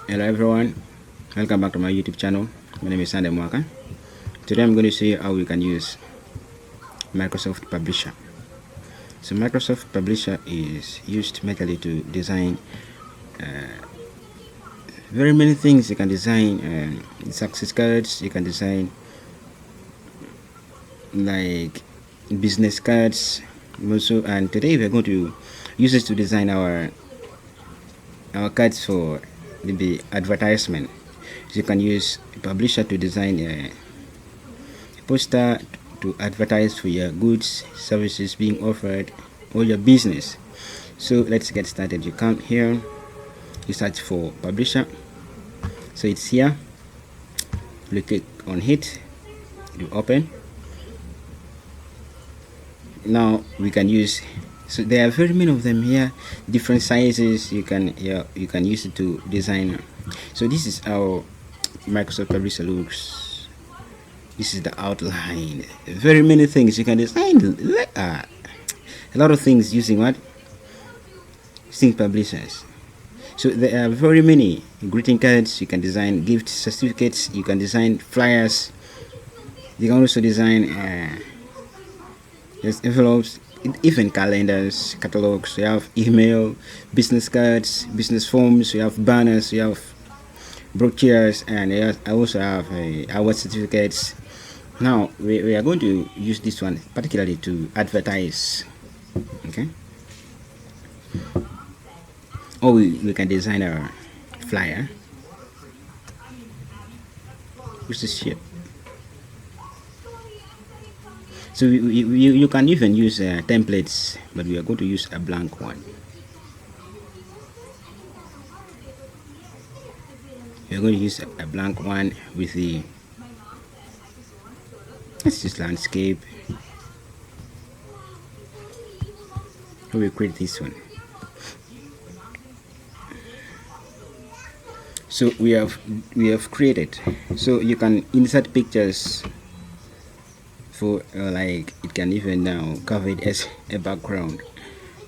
Hello everyone, welcome back to my YouTube channel. My name is Sande Mwaka. Today I'm going to show you how we can use Microsoft Publisher. So Microsoft Publisher is used majorly to design very many things. You can design success cards, you can design like business cards also, and today we're going to use it to design our cards for the advertisement. So you can use Publisher to design a poster to advertise for your goods, services being offered, or your business. So let's get started. You come here, you search for Publisher. So it's here. You click on it, you open. Now we can use, so there are very many of them here, different sizes. You can use it to design. So this is how Microsoft Publisher looks. This is the outline. Very many things you can design. A lot of things using what? Using Publishers. So there are very many greeting cards. You can design gift certificates. You can design flyers. You can also design envelopes, even calendars, catalogs. You have email, business cards, business forms. You have banners. You have brochures, and I also have award certificates. Now we are going to use this one particularly to advertise. Okay. Or we can design a flyer. Use this shape. So you can even use templates, but we are going to use a blank one. We are going to use a blank one with the, let's use landscape. We will create this one. So we have created. So you can insert pictures for like it can even now cover it as a background.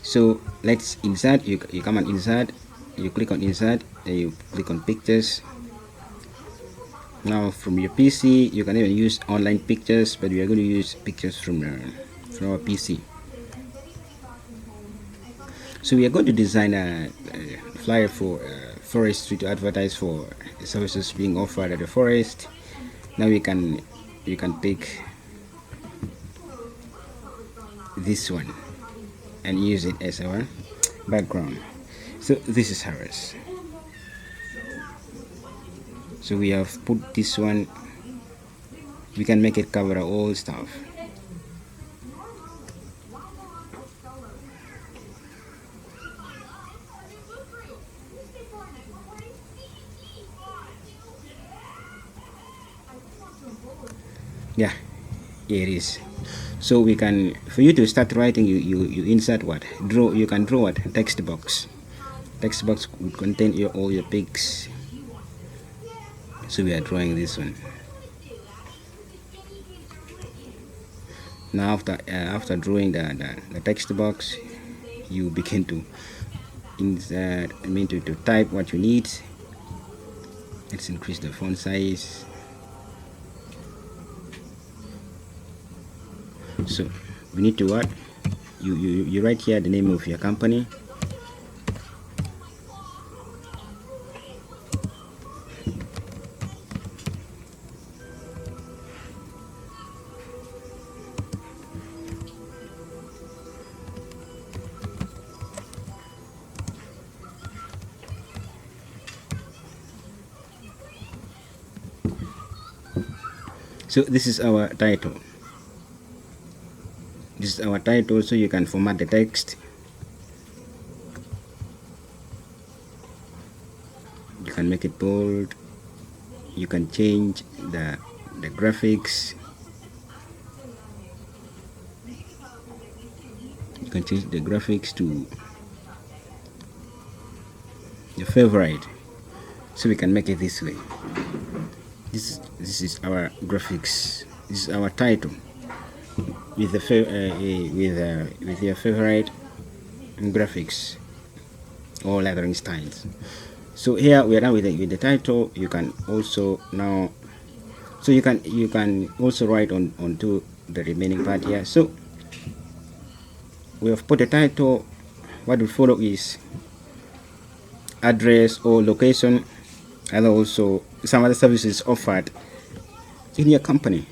So let's insert. You come and insert. You click on insert. Then you click on pictures. Now from your PC, you can even use online pictures, but we are going to use pictures from our PC. So we are going to design a flyer for forestry to advertise for services being offered at the forest. Now you can pick this one and use it as our background. So this is ours. So we have put this one. We can make it cover all stuff. Yeah, here it is. So we can, for you to start writing, you insert what? You can draw what? Text box. Text box would contain all your pics. So we are drawing this one. Now after drawing the text box, you begin to insert. To type what you need. Let's increase the font size. So we need to what? You write here the name of your company. So this is our title. This is our title, so you can format the text. You can make it bold. You can change the graphics. You can change the graphics to your favorite. So we can make it this way. This is our graphics. This is our title with the with your favorite graphics or lettering styles. So here we are done with the title. You can also now, so you can also write on onto the remaining part here. So we have put the title. What will follow is address or location, and also some other services offered in your company.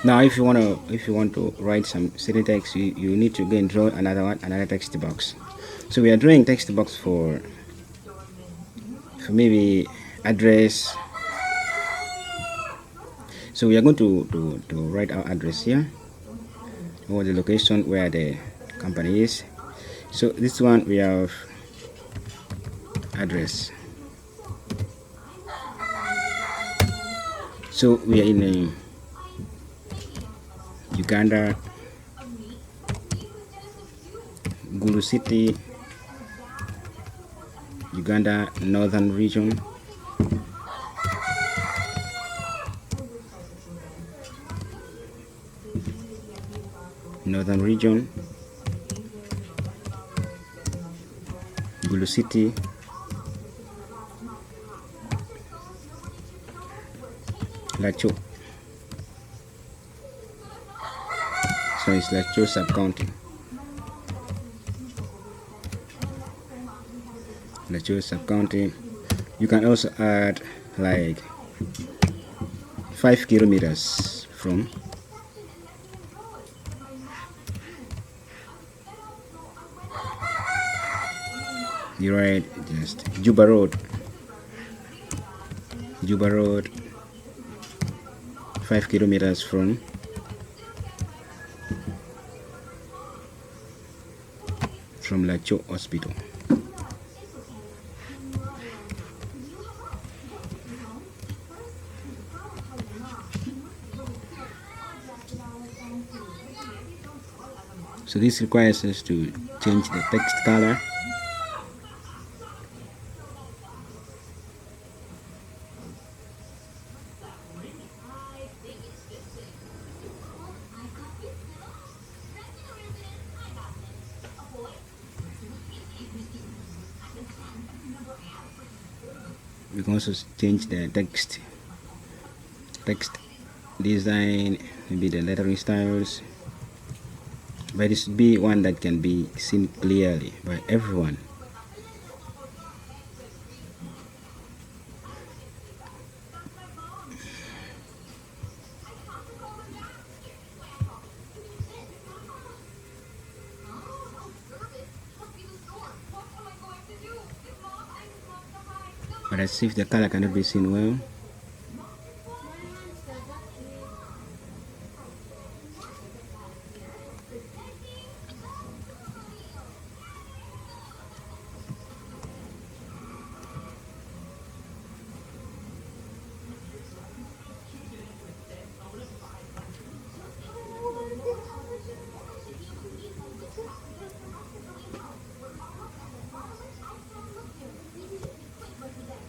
Now, if you want to write some city text, you need to go and draw another text box. So we are drawing text box for maybe address. So we are going to write our address here, or the location where the company is. So this one we have address. So we are in Uganda, Gulu City, Uganda, Northern region. Northern region, Gulu City, Lacho. So it's Lacho sub-county. Lacho sub-county. You can also add like 5 kilometers from you write just Juba Road, 5 kilometers from Lacho Hospital. So this requires us to change the text color. We can also change the text design, maybe the lettering styles, but it should be one that can be seen clearly by everyone. But as if the color cannot be seen well.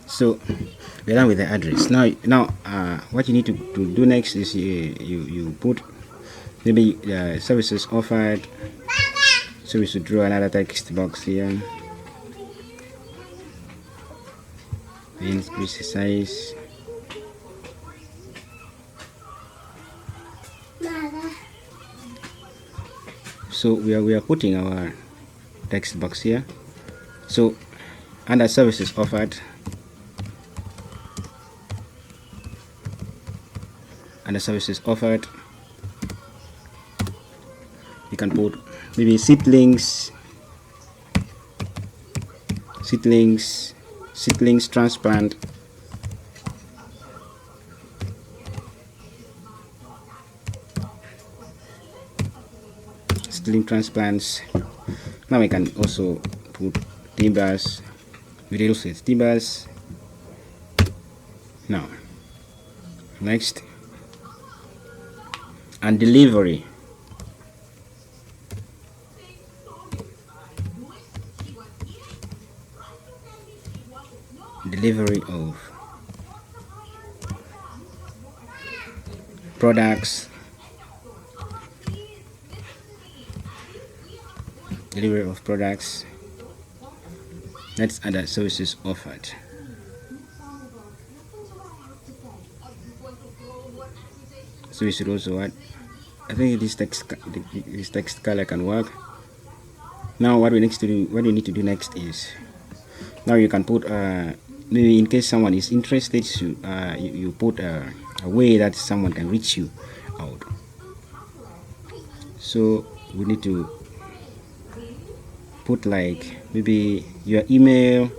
So we're done with the address. Now what you need to do next is you put maybe services offered. So we should draw another text box here. Increase the size. So we are putting our text box here. So under services offered, you can put maybe seedlings transplant, seedling transplants. Now we can also put timbers, videos with timbers. Now next, and delivery. Delivery of products, delivery of products. That's other services offered. So we should also add, I think this text color can work. Now what we need to do next is, now you can put maybe in case someone is interested, you put a way that someone can reach you out. So we need to put like maybe your email,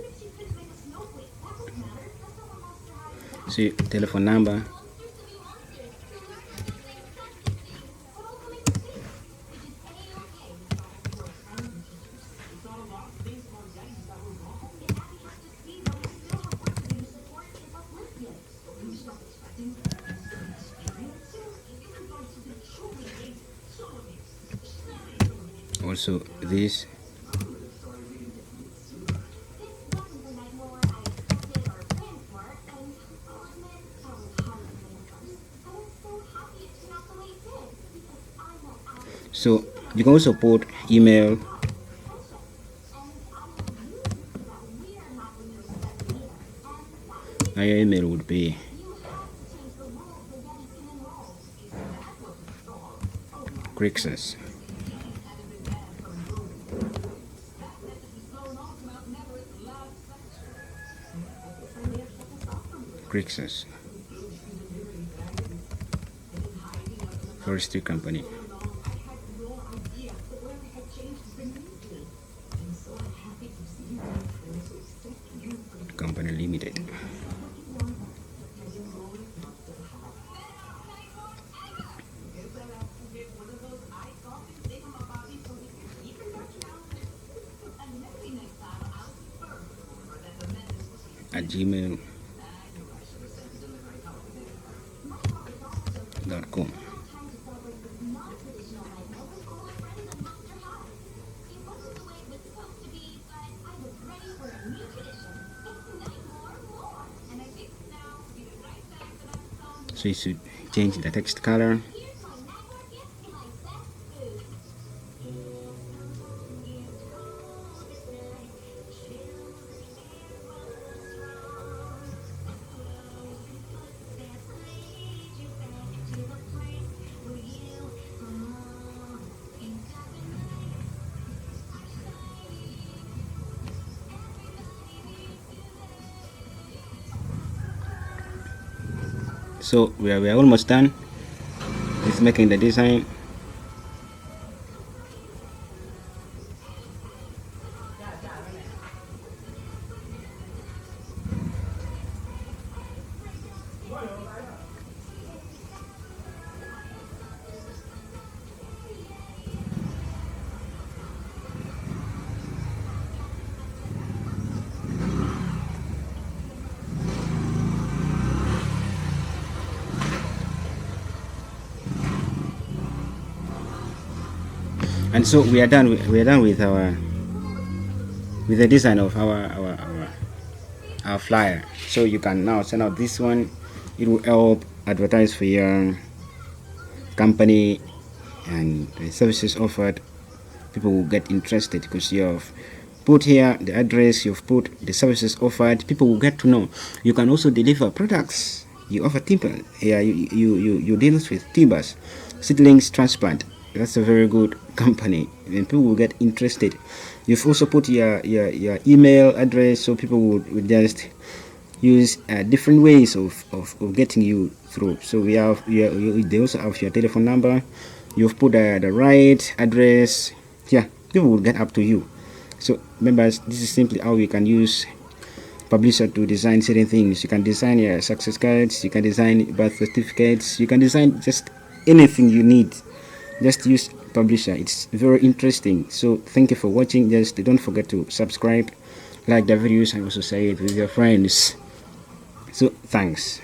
so your telephone number, also this. So you can also put email, and your email would be Crixus. Crixus Forestry Company. Company Limited. At gmail.com. So you should change the text color. So we are almost done with making the design. And so we are done with the design of our flyer. So you can now send out this one. It will help advertise for your company and the services offered. People will get interested because you have put here the address, you've put the services offered. People will get to know. You can also deliver products. You offer timber. Yeah, you deal with timbers, seedlings, transplant. That's a very good company, and people will get interested. You've also put your email address, so people would just use different ways of getting you through. So we have they also have your telephone number. You've put the right address. Yeah, people will get up to you. So members, this is simply how we can use Publisher to design certain things. You can design your success cards, you can design birth certificates, you can design just anything you need. Just use publisher. It's very interesting. So thank you for watching. Just don't forget to subscribe, like the videos, and also share it with your friends. So thanks.